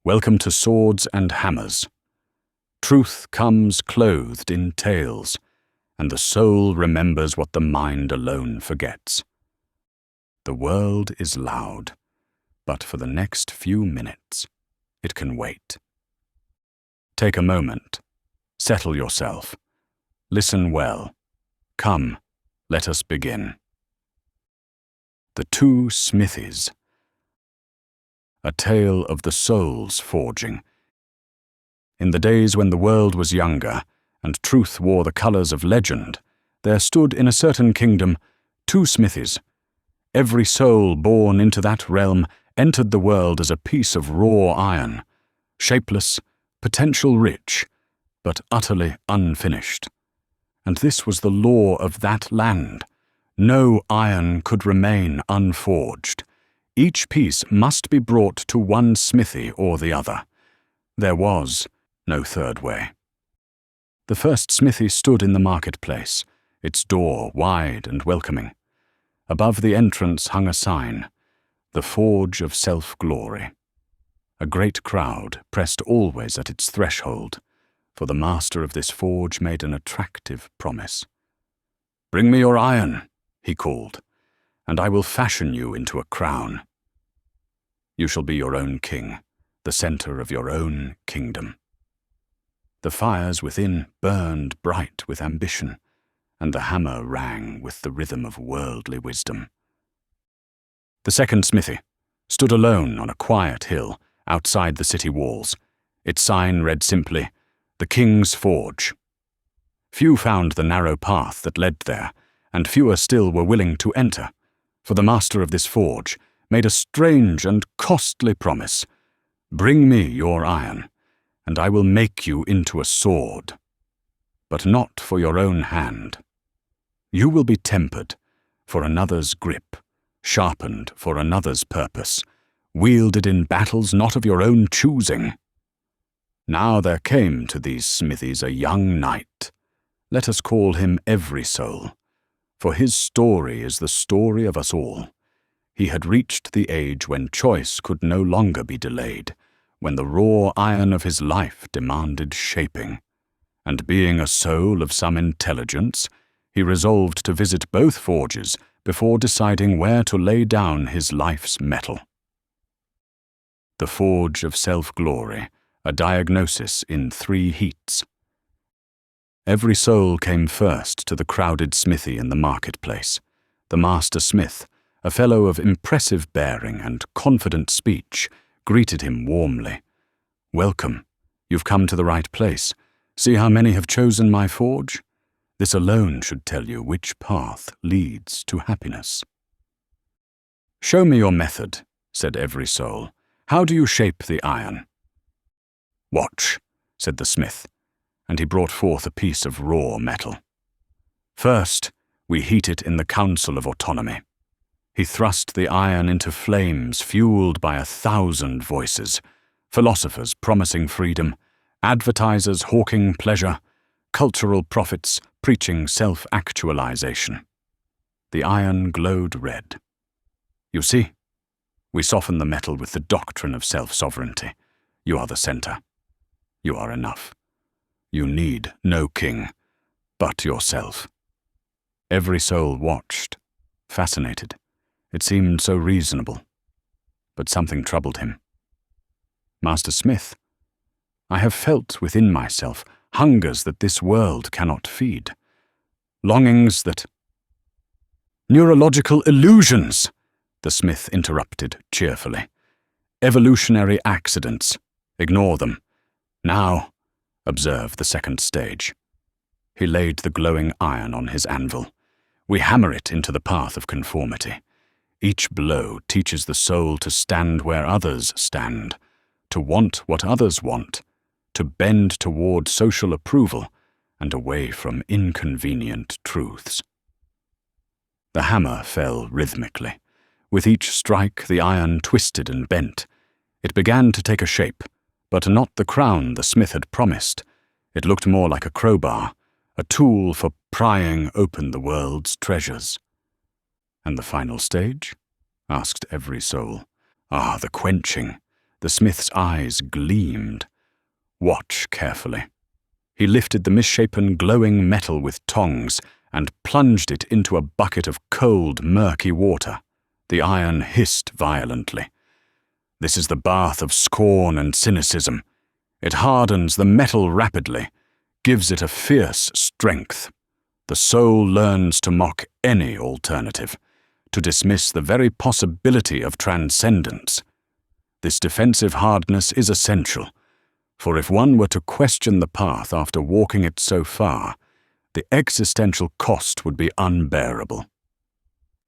Welcome to Swords and Hammers. Truth comes clothed in tales, and the soul remembers what the mind alone forgets. The world is loud, but for the next few minutes, it can wait. Take a moment. Settle yourself. Listen well. Come, let us begin. The Two Smithies. A tale of the soul's forging. In the days when the world was younger, and truth wore the colours of legend, there stood in a certain kingdom two smithies. Every soul born into that realm entered the world as a piece of raw iron, shapeless, potential rich, but utterly unfinished. And this was the law of that land. No iron could remain unforged. Each piece must be brought to one smithy or the other. There was no third way. The first smithy stood in the marketplace, its door wide and welcoming. Above the entrance hung a sign, "The Forge of Self-Glory." A great crowd pressed always at its threshold, for the master of this forge made an attractive promise. "Bring me your iron," he called, "and I will fashion you into a crown. You shall be your own king, the center of your own kingdom." The fires within burned bright with ambition, and the hammer rang with the rhythm of worldly wisdom. The second smithy stood alone on a quiet hill outside the city walls. Its sign read simply, "The King's Forge." Few found the narrow path that led there, and fewer still were willing to enter, for the master of this forge made a strange and costly promise. "Bring me your iron, and I will make you into a sword, but not for your own hand. You will be tempered for another's grip, sharpened for another's purpose, wielded in battles not of your own choosing." Now there came to these smithies a young knight. Let us call him Every Soul, for his story is the story of us all. He had reached the age when choice could no longer be delayed, when the raw iron of his life demanded shaping. And being a soul of some intelligence, he resolved to visit both forges before deciding where to lay down his life's metal. The Forge of Self-Glory, a diagnosis in 3 heats. Every soul came first to the crowded smithy in the marketplace. The master smith, a fellow of impressive bearing and confident speech, greeted him warmly. "Welcome. You've come to the right place. See how many have chosen my forge? This alone should tell you which path leads to happiness." "Show me your method," said Every Soul. "How do you shape the iron?" "Watch," said the smith, and he brought forth a piece of raw metal. "First, we heat it in the Council of Autonomy." He thrust the iron into flames fueled by 1,000 voices, philosophers promising freedom, advertisers hawking pleasure, cultural prophets preaching self-actualization. The iron glowed red. "You see, we soften the metal with the doctrine of self-sovereignty. You are the center. You are enough. You need no king, but yourself." Every soul watched, fascinated. It seemed so reasonable. But something troubled him. "Master Smith, I have felt within myself hungers that this world cannot feed. Longings that—" "Neurological illusions," the smith interrupted cheerfully. "Evolutionary accidents. Ignore them. Now, observe the second stage." He laid the glowing iron on his anvil. "We hammer it into the path of conformity. Each blow teaches the soul to stand where others stand, to want what others want, to bend toward social approval and away from inconvenient truths." The hammer fell rhythmically. With each strike, the iron twisted and bent. It began to take a shape, but not the crown the smith had promised. It looked more like a crowbar, a tool for prying open the world's treasures. "And the final stage?" asked Every Soul. "Ah, the quenching, The smith's eyes gleamed. "Watch carefully." He lifted the misshapen, glowing metal with tongs and plunged it into a bucket of cold, murky water. The iron hissed violently. "This is the bath of scorn and cynicism. It hardens the metal rapidly, gives it a fierce strength. The soul learns to mock any alternative, to dismiss the very possibility of transcendence. This defensive hardness is essential, for if one were to question the path after walking it so far, the existential cost would be unbearable."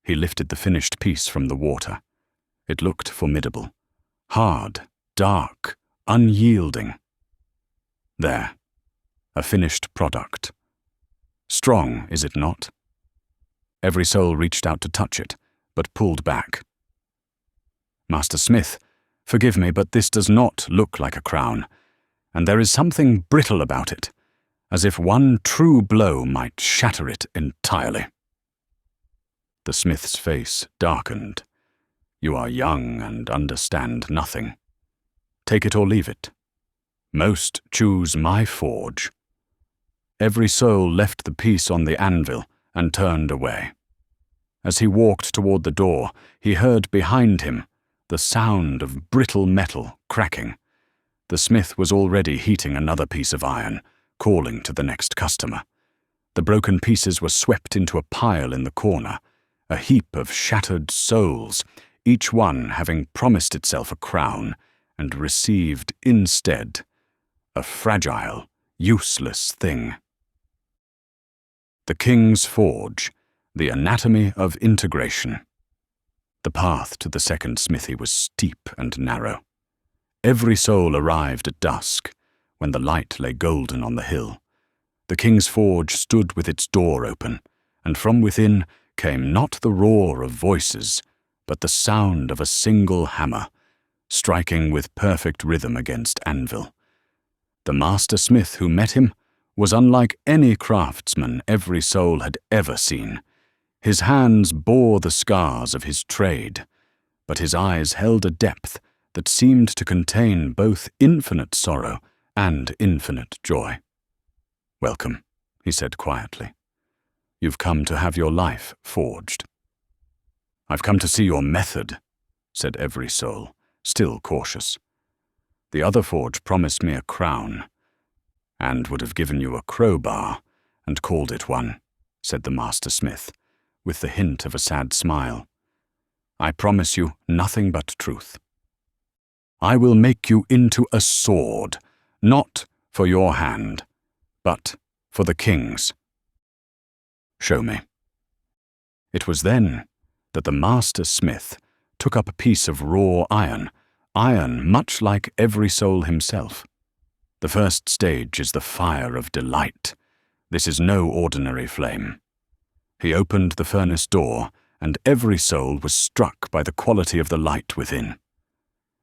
He lifted the finished piece from the water. It looked formidable. Hard, dark, unyielding. There, a finished product. Strong, is it not? Every soul reached out to touch it, but pulled back. "Master Smith, forgive me, but this does not look like a crown, and there is something brittle about it, as if one true blow might shatter it entirely." The smith's face darkened. "You are young and understand nothing. Take it or leave it. Most choose my forge." Every soul left the piece on the anvil and turned away. As he walked toward the door, he heard behind him the sound of brittle metal cracking. The smith was already heating another piece of iron, calling to the next customer. The broken pieces were swept into a pile in the corner, a heap of shattered souls, each one having promised itself a crown and received instead a fragile, useless thing. The King's Forge, the anatomy of integration. The path to the second smithy was steep and narrow. Every soul arrived at dusk, when the light lay golden on the hill. The King's Forge stood with its door open, and from within came not the roar of voices, but the sound of a single hammer, striking with perfect rhythm against anvil. The master smith who met him was unlike any craftsman every soul had ever seen. His hands bore the scars of his trade, but his eyes held a depth that seemed to contain both infinite sorrow and infinite joy. "Welcome," he said quietly. "You've come to have your life forged." "I've come to see your method," said every soul, still cautious. "The other forge promised me a crown, and would have given you a crowbar and called it one," said the master smith, with the hint of a sad smile. "I promise you nothing but truth. I will make you into a sword, not for your hand, but for the king's." "Show me." It was then that the master smith took up a piece of raw iron much like every soul himself. The first stage is the fire of delight. This is no ordinary flame. He opened the furnace door, and every soul was struck by the quality of the light within.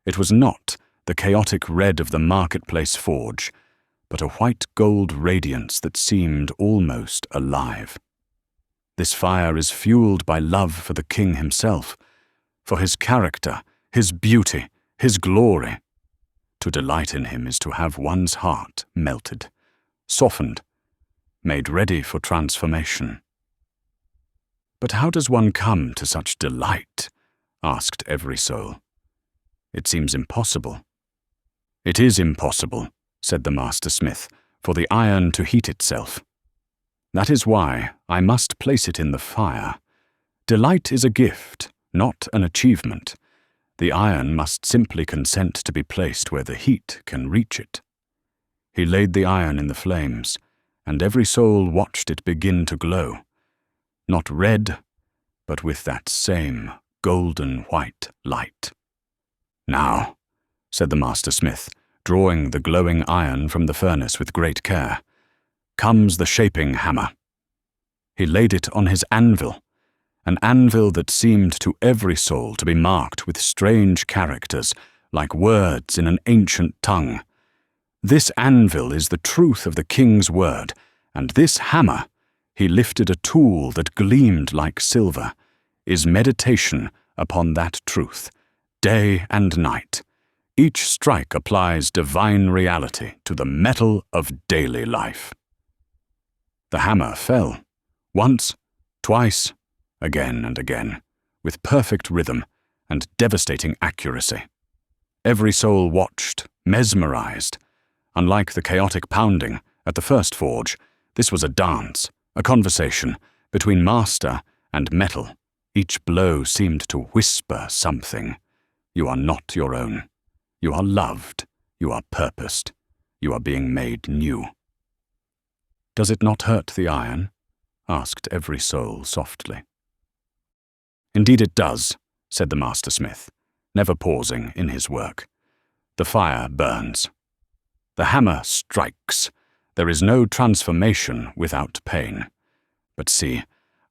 It was not the chaotic red of the marketplace forge, but a white gold radiance that seemed almost alive. This fire is fueled by love for the king himself, for his character, his beauty, his glory. To delight in him is to have one's heart melted, softened, made ready for transformation. "But how does one come to such delight?" asked every soul. "It seems impossible." "It is impossible," said the master smith, "for the iron to heat itself. That is why I must place it in the fire. Delight is a gift, not an achievement. The iron must simply consent to be placed where the heat can reach it." He laid the iron in the flames, and every soul watched it begin to glow. Not red, but with that same golden white light. "Now," said the master smith, drawing the glowing iron from the furnace with great care, "comes the shaping hammer." He laid it on his anvil, an anvil that seemed to every soul to be marked with strange characters, like words in an ancient tongue. This anvil is the truth of the king's word, and this hammer, he lifted a tool that gleamed like silver, is meditation upon that truth, day and night, Each strike applies divine reality to the metal of daily life. The hammer fell, once, twice, again and again, with perfect rhythm and devastating accuracy. Every soul watched, mesmerized. Unlike the chaotic pounding at the first forge, this was a dance, a conversation between master and metal. Each blow seemed to whisper something. You are not your own. You are loved. You are purposed. You are being made new. Does it not hurt the iron? Asked every soul softly. Indeed it does, said the master smith, never pausing in his work. The fire burns. The hammer strikes. There is no transformation without pain. But see,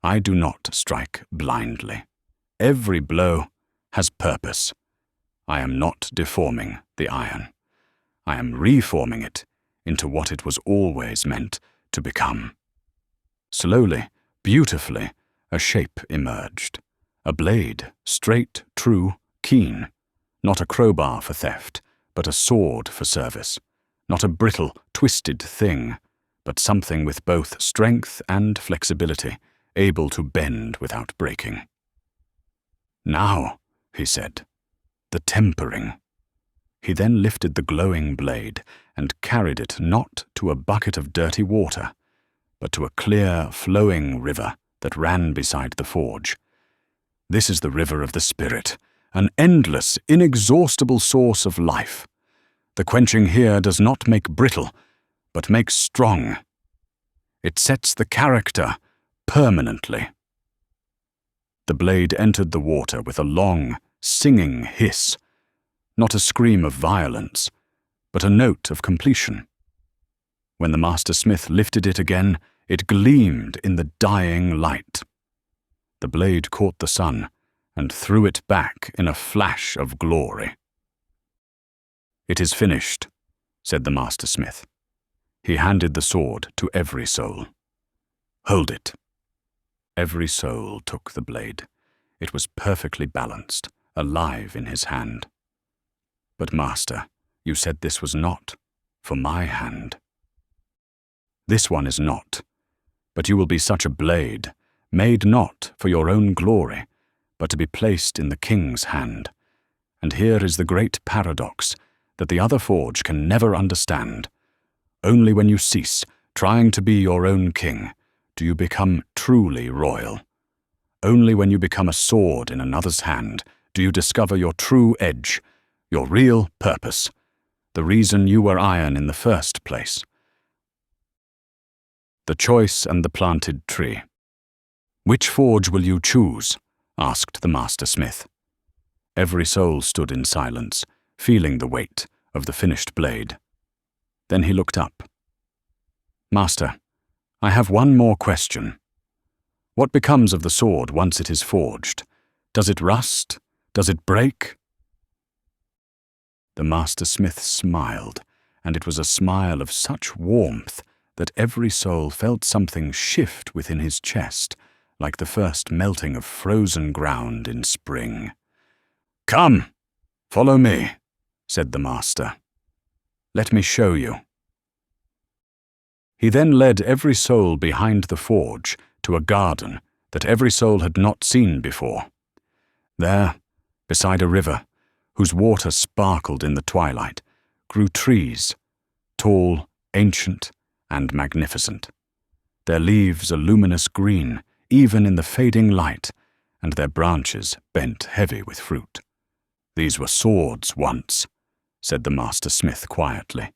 I do not strike blindly. Every blow has purpose. I am not deforming the iron. I am reforming it into what it was always meant to become. Slowly, beautifully, a shape emerged. A blade, straight, true, keen. Not a crowbar for theft, but a sword for service. Not a brittle, twisted thing, but something with both strength and flexibility, able to bend without breaking. Now, he said, the tempering. He then lifted the glowing blade and carried it not to a bucket of dirty water, but to a clear, flowing river that ran beside the forge. This is the river of the Spirit, an endless, inexhaustible source of life. The quenching here does not make brittle, but makes strong. It sets the character permanently. The blade entered the water with a long, singing hiss, not a scream of violence, but a note of completion. When the master smith lifted it again, it gleamed in the dying light. The blade caught the sun and threw it back in a flash of glory. It is finished, said the master smith. He handed the sword to every soul. Hold it. Every soul took the blade. It was perfectly balanced, alive in his hand. But master, you said this was not for my hand. This one is not, but you will be such a blade, made not for your own glory, but to be placed in the king's hand. And here is the great paradox that the other forge can never understand. Only when you cease trying to be your own king do you become truly royal. Only when you become a sword in another's hand do you discover your true edge, your real purpose, the reason you were iron in the first place. The choice and the planted tree. Which forge will you choose? Asked the master smith. Every soul stood in silence, feeling the weight of the finished blade. Then he looked up. Master, I have one more question. What becomes of the sword once it is forged? Does it rust? Does it break? The master smith smiled, and it was a smile of such warmth that every soul felt something shift within his chest, like the first melting of frozen ground in spring. Come, follow me, said the master. Let me show you. He then led every soul behind the forge to a garden that every soul had not seen before. There, beside a river, whose water sparkled in the twilight, grew trees, tall, ancient, and magnificent. Their leaves a luminous green, even in the fading light, and their branches bent heavy with fruit. These were swords once, said the master smith quietly,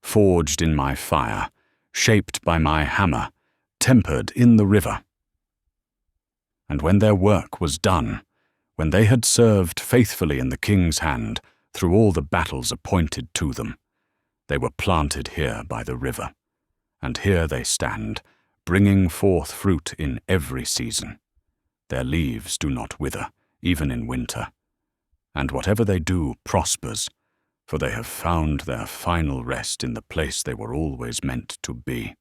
forged in my fire, shaped by my hammer, tempered in the river. And when their work was done, when they had served faithfully in the king's hand through all the battles appointed to them, they were planted here by the river, and here they stand, bringing forth fruit in every season. Their leaves do not wither, even in winter, and whatever they do prospers, for they have found their final rest in the place they were always meant to be.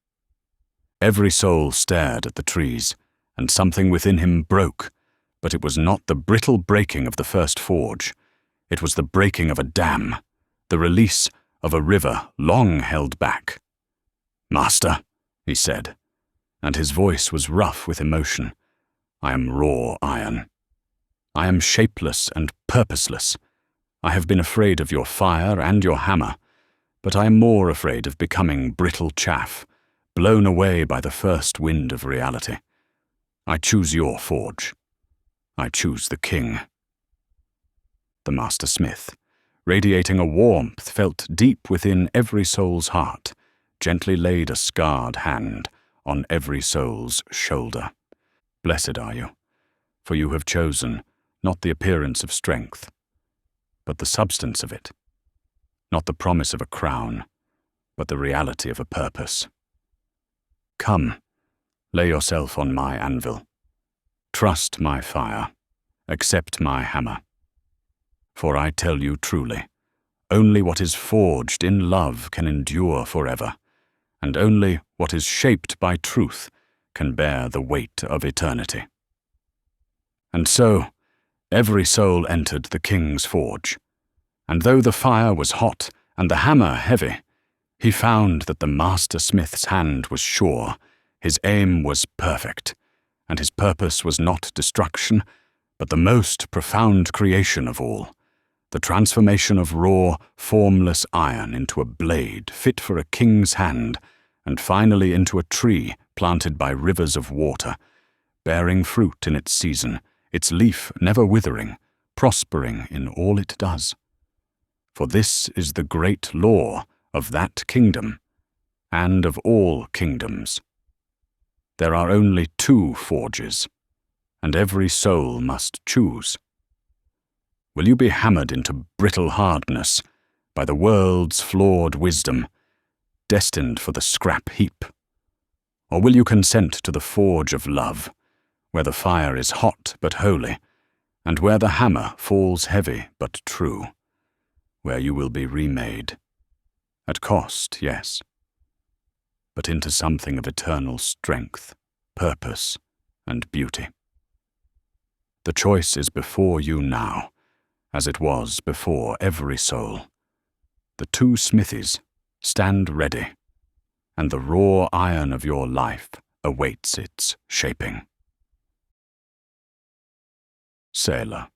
Every soul stared at the trees, and something within him broke, but it was not the brittle breaking of the first forge. It was the breaking of a dam, the release of a river long held back. "Master," he said, and his voice was rough with emotion, "I am raw iron. I am shapeless and purposeless. I have been afraid of your fire and your hammer, but I am more afraid of becoming brittle chaff, blown away by the first wind of reality. I choose your forge. I choose the king." The master smith, radiating a warmth felt deep within every soul's heart, gently laid a scarred hand on every soul's shoulder. "Blessed are you, for you have chosen not the appearance of strength, but the substance of it, not the promise of a crown, but the reality of a purpose. Come, lay yourself on my anvil. Trust my fire. Accept my hammer. For I tell you truly, only what is forged in love can endure forever, and only what is shaped by truth can bear the weight of eternity." And so, every soul entered the king's forge, and though the fire was hot and the hammer heavy, he found that the master smith's hand was sure, his aim was perfect, and his purpose was not destruction, but the most profound creation of all, the transformation of raw, formless iron into a blade fit for a king's hand, and finally into a tree planted by rivers of water, bearing fruit in its season, its leaf never withering, prospering in all it does. For this is the great law of that kingdom, and of all kingdoms. There are only two forges, and every soul must choose. Will you be hammered into brittle hardness by the world's flawed wisdom, destined for the scrap heap? Or will you consent to the forge of love, where the fire is hot but holy, and where the hammer falls heavy but true, where you will be remade, at cost, yes, but into something of eternal strength, purpose, and beauty? The choice is before you now, as it was before every soul. The two smithies stand ready, and the raw iron of your life awaits its shaping. Selah.